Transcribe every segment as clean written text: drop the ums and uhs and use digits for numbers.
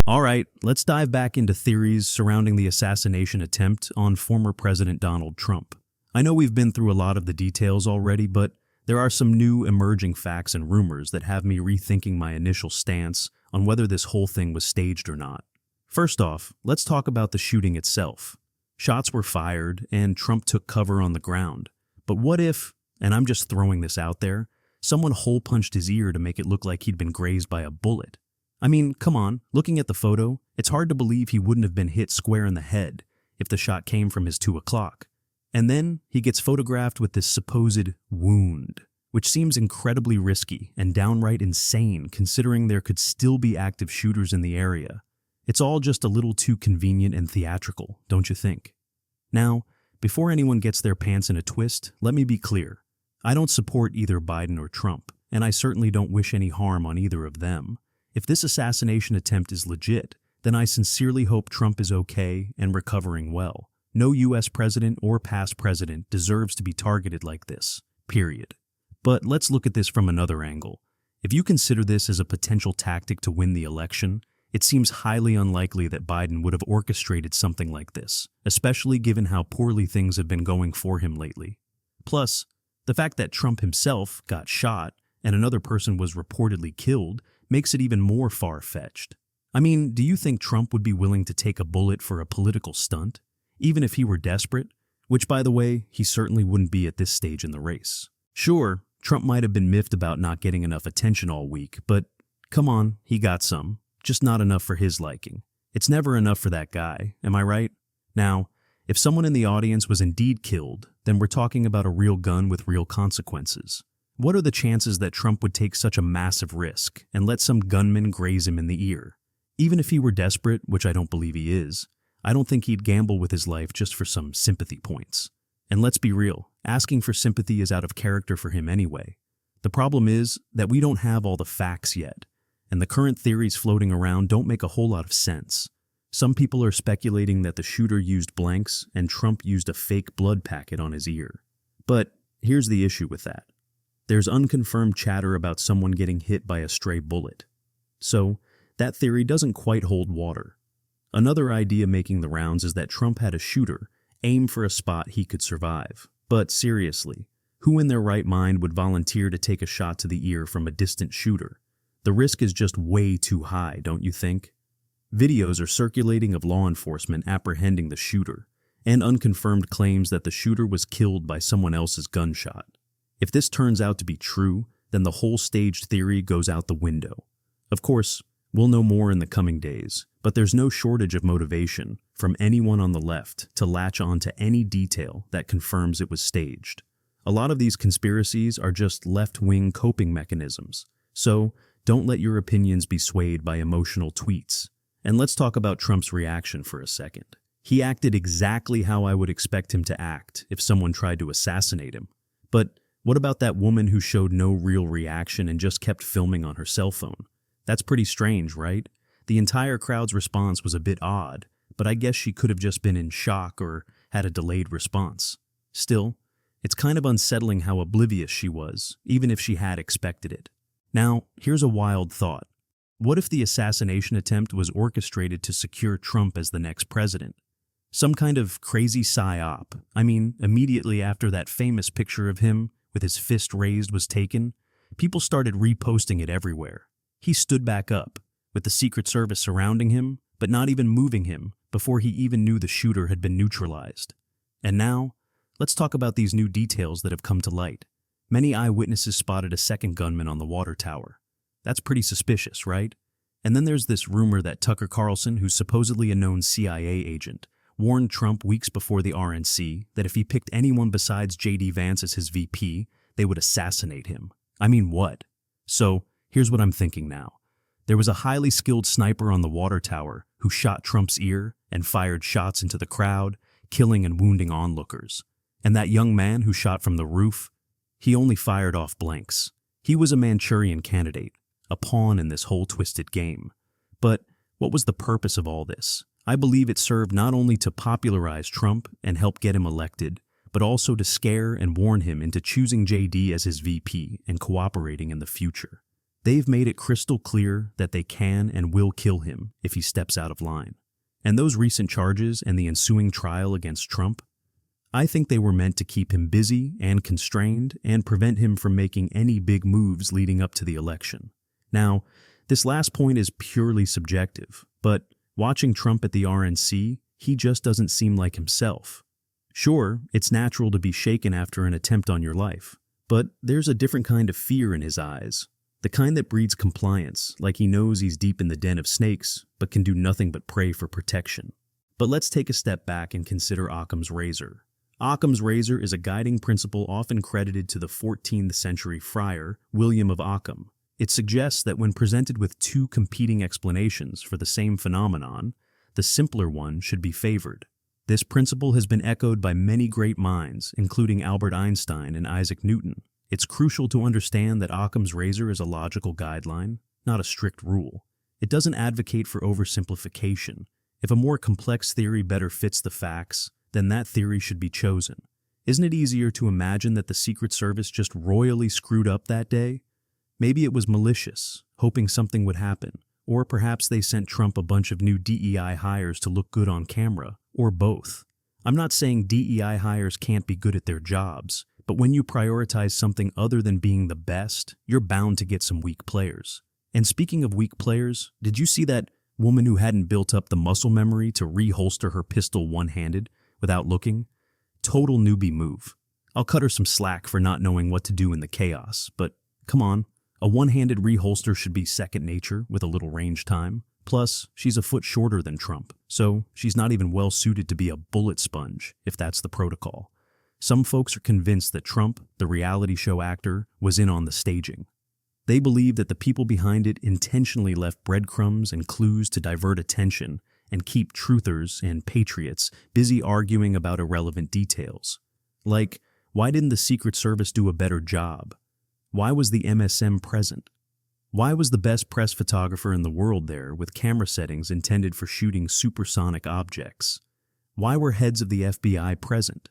All right, let's dive back into theories surrounding the assassination attempt on former President Donald Trump. I know we've been through a lot of the details already, but there are some new emerging facts and rumors that have me rethinking my initial stance on whether this whole thing was staged or not. First off, let's talk about the shooting itself. Shots were fired, and Trump took cover on the ground. But what if, and I'm just throwing this out there, someone hole-punched his ear to make it look like he'd been grazed by a bullet? I mean, come on, looking at the photo, it's hard to believe he wouldn't have been hit square in the head if the shot came from his 2 o'clock. And then he gets photographed with this supposed wound, which seems incredibly risky and downright insane considering there could still be active shooters in the area. It's all just a little too convenient and theatrical, don't you think? Now, before anyone gets their pants in a twist, let me be clear. I don't support either Biden or Trump, and I certainly don't wish any harm on either of them. If this assassination attempt is legit, then I sincerely hope Trump is okay and recovering well. No U.S. president or past president deserves to be targeted like this, period. But let's look at this from another angle. If you consider this as a potential tactic to win the election, it seems highly unlikely that Biden would have orchestrated something like this, especially given how poorly things have been going for him lately. Plus, the fact that Trump himself got shot and another person was reportedly killed makes it even more far-fetched. I mean, do you think Trump would be willing to take a bullet for a political stunt, even if he were desperate? Which, by the way, he certainly wouldn't be at this stage in the race. Sure, Trump might have been miffed about not getting enough attention all week, but come on, he got some. Just not enough for his liking. It's never enough for that guy, am I right? Now, if someone in the audience was indeed killed, then we're talking about a real gun with real consequences. What are the chances that Trump would take such a massive risk and let some gunman graze him in the ear? Even if he were desperate, which I don't believe he is, I don't think he'd gamble with his life just for some sympathy points. And let's be real, asking for sympathy is out of character for him anyway. The problem is that we don't have all the facts yet, and the current theories floating around don't make a whole lot of sense. Some people are speculating that the shooter used blanks and Trump used a fake blood packet on his ear. But here's the issue with that. There's unconfirmed chatter about someone getting hit by a stray bullet. So, that theory doesn't quite hold water. Another idea making the rounds is that Trump had a shooter aim for a spot he could survive. But seriously, who in their right mind would volunteer to take a shot to the ear from a distant shooter? The risk is just way too high, don't you think? Videos are circulating of law enforcement apprehending the shooter, and unconfirmed claims that the shooter was killed by someone else's gunshot. If this turns out to be true, then the whole staged theory goes out the window. Of course, we'll know more in the coming days, but there's no shortage of motivation from anyone on the left to latch on to any detail that confirms it was staged. A lot of these conspiracies are just left-wing coping mechanisms, so don't let your opinions be swayed by emotional tweets. And let's talk about Trump's reaction for a second. He acted exactly how I would expect him to act if someone tried to assassinate him. But what about that woman who showed no real reaction and just kept filming on her cell phone? That's pretty strange, right? The entire crowd's response was a bit odd, but I guess she could have just been in shock or had a delayed response. Still, it's kind of unsettling how oblivious she was, even if she had expected it. Now, here's a wild thought. What if the assassination attempt was orchestrated to secure Trump as the next president? Some kind of crazy psyop. I mean, immediately after that famous picture of him with his fist raised was taken, people started reposting it everywhere. He stood back up, with the Secret Service surrounding him, but not even moving him before he even knew the shooter had been neutralized. And now, let's talk about these new details that have come to light. Many eyewitnesses spotted a second gunman on the water tower. That's pretty suspicious, right? And then there's this rumor that Tucker Carlson, who's supposedly a known CIA agent, warned Trump weeks before the RNC that if he picked anyone besides J.D. Vance as his VP, they would assassinate him. I mean, what? So, here's what I'm thinking now. There was a highly skilled sniper on the water tower who shot Trump's ear and fired shots into the crowd, killing and wounding onlookers. And that young man who shot from the roof, he only fired off blanks. He was a Manchurian candidate, a pawn in this whole twisted game. But what was the purpose of all this? I believe it served not only to popularize Trump and help get him elected, but also to scare and warn him into choosing JD as his VP and cooperating in the future. They've made it crystal clear that they can and will kill him if he steps out of line. And those recent charges and the ensuing trial against Trump, I think they were meant to keep him busy and constrained and prevent him from making any big moves leading up to the election. Now, this last point is purely subjective, but watching Trump at the RNC, he just doesn't seem like himself. Sure, it's natural to be shaken after an attempt on your life, but there's a different kind of fear in his eyes. The kind that breeds compliance, like he knows he's deep in the den of snakes, but can do nothing but pray for protection. But let's take a step back and consider Occam's razor. Occam's razor is a guiding principle often credited to the 14th century friar, William of Occam. It suggests that when presented with two competing explanations for the same phenomenon, the simpler one should be favored. This principle has been echoed by many great minds, including Albert Einstein and Isaac Newton. It's crucial to understand that Occam's razor is a logical guideline, not a strict rule. It doesn't advocate for oversimplification. If a more complex theory better fits the facts, then that theory should be chosen. Isn't it easier to imagine that the Secret Service just royally screwed up that day? Maybe it was malicious, hoping something would happen, or perhaps they sent Trump a bunch of new DEI hires to look good on camera, or both. I'm not saying DEI hires can't be good at their jobs, but when you prioritize something other than being the best, you're bound to get some weak players. And speaking of weak players, did you see that woman who hadn't built up the muscle memory to reholster her pistol one-handed without looking? Total newbie move. I'll cut her some slack for not knowing what to do in the chaos, but come on. A one-handed reholster should be second nature with a little range time. Plus, she's a foot shorter than Trump, so she's not even well suited to be a bullet sponge, if that's the protocol. Some folks are convinced that Trump, the reality show actor, was in on the staging. They believe that the people behind it intentionally left breadcrumbs and clues to divert attention and keep truthers and patriots busy arguing about irrelevant details. Like, why didn't the Secret Service do a better job? Why was the MSM present? Why was the best press photographer in the world there with camera settings intended for shooting supersonic objects? Why were heads of the FBI present?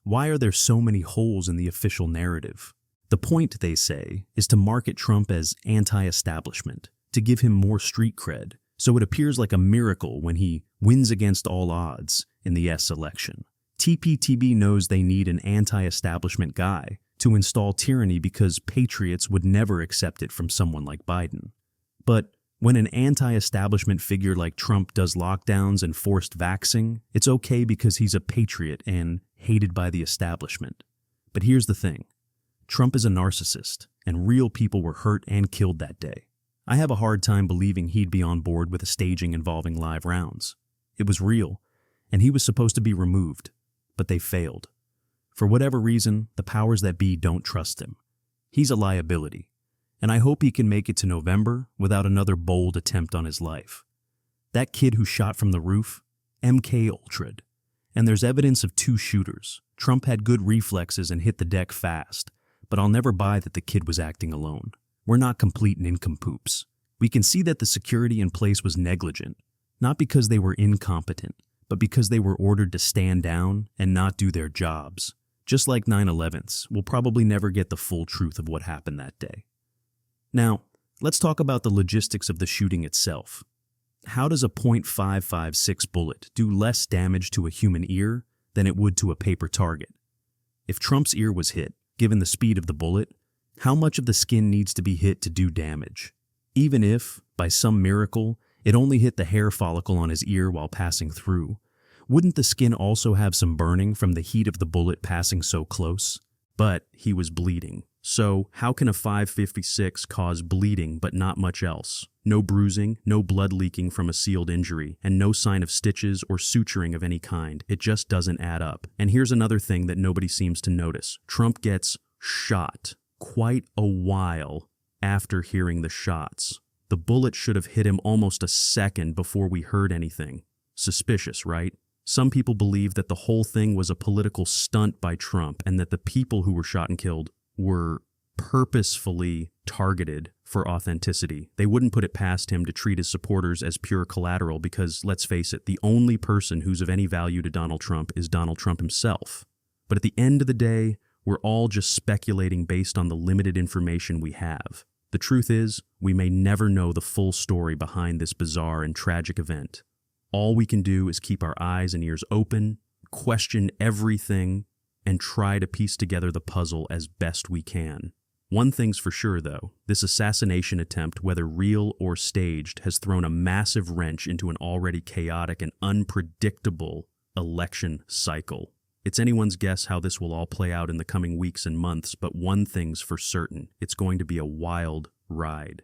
Why are there so many holes in the official narrative? The point, they say, is to market Trump as anti-establishment, to give him more street cred, so it appears like a miracle when he wins against all odds in the S election. TPTB knows they need an anti-establishment guy to install tyranny because patriots would never accept it from someone like Biden. But when an anti-establishment figure like Trump does lockdowns and forced vaxxing, it's okay because he's a patriot and hated by the establishment. But here's the thing. Trump is a narcissist, and real people were hurt and killed that day. I have a hard time believing he'd be on board with a staging involving live rounds. It was real, and he was supposed to be removed, but they failed. For whatever reason, the powers that be don't trust him. He's a liability, and I hope he can make it to November without another bold attempt on his life. That kid who shot from the roof, MK Ultra'd. And there's evidence of two shooters. Trump had good reflexes and hit the deck fast, but I'll never buy that the kid was acting alone. We're not complete nincompoops. We can see that the security in place was negligent, not because they were incompetent, but because they were ordered to stand down and not do their jobs. Just like 9/11s, we'll probably never get the full truth of what happened that day. Now, let's talk about the logistics of the shooting itself. How does a .556 bullet do less damage to a human ear than it would to a paper target? If Trump's ear was hit, given the speed of the bullet, how much of the skin needs to be hit to do damage? Even if, by some miracle, it only hit the hair follicle on his ear while passing through, wouldn't the skin also have some burning from the heat of the bullet passing so close? But he was bleeding. So how can a .556 cause bleeding but not much else? No bruising, no blood leaking from a sealed injury, and no sign of stitches or suturing of any kind. It just doesn't add up. And here's another thing that nobody seems to notice. Trump gets shot quite a while after hearing the shots. The bullet should have hit him almost a second before we heard anything. Suspicious, right? Some people believe that the whole thing was a political stunt by Trump and that the people who were shot and killed were purposefully targeted for authenticity. They wouldn't put it past him to treat his supporters as pure collateral because, let's face it, the only person who's of any value to Donald Trump is Donald Trump himself. But at the end of the day, we're all just speculating based on the limited information we have. The truth is, we may never know the full story behind this bizarre and tragic event. All we can do is keep our eyes and ears open, question everything, and try to piece together the puzzle as best we can. One thing's for sure, though, this assassination attempt, whether real or staged, has thrown a massive wrench into an already chaotic and unpredictable election cycle. It's anyone's guess how this will all play out in the coming weeks and months, but one thing's for certain, it's going to be a wild ride.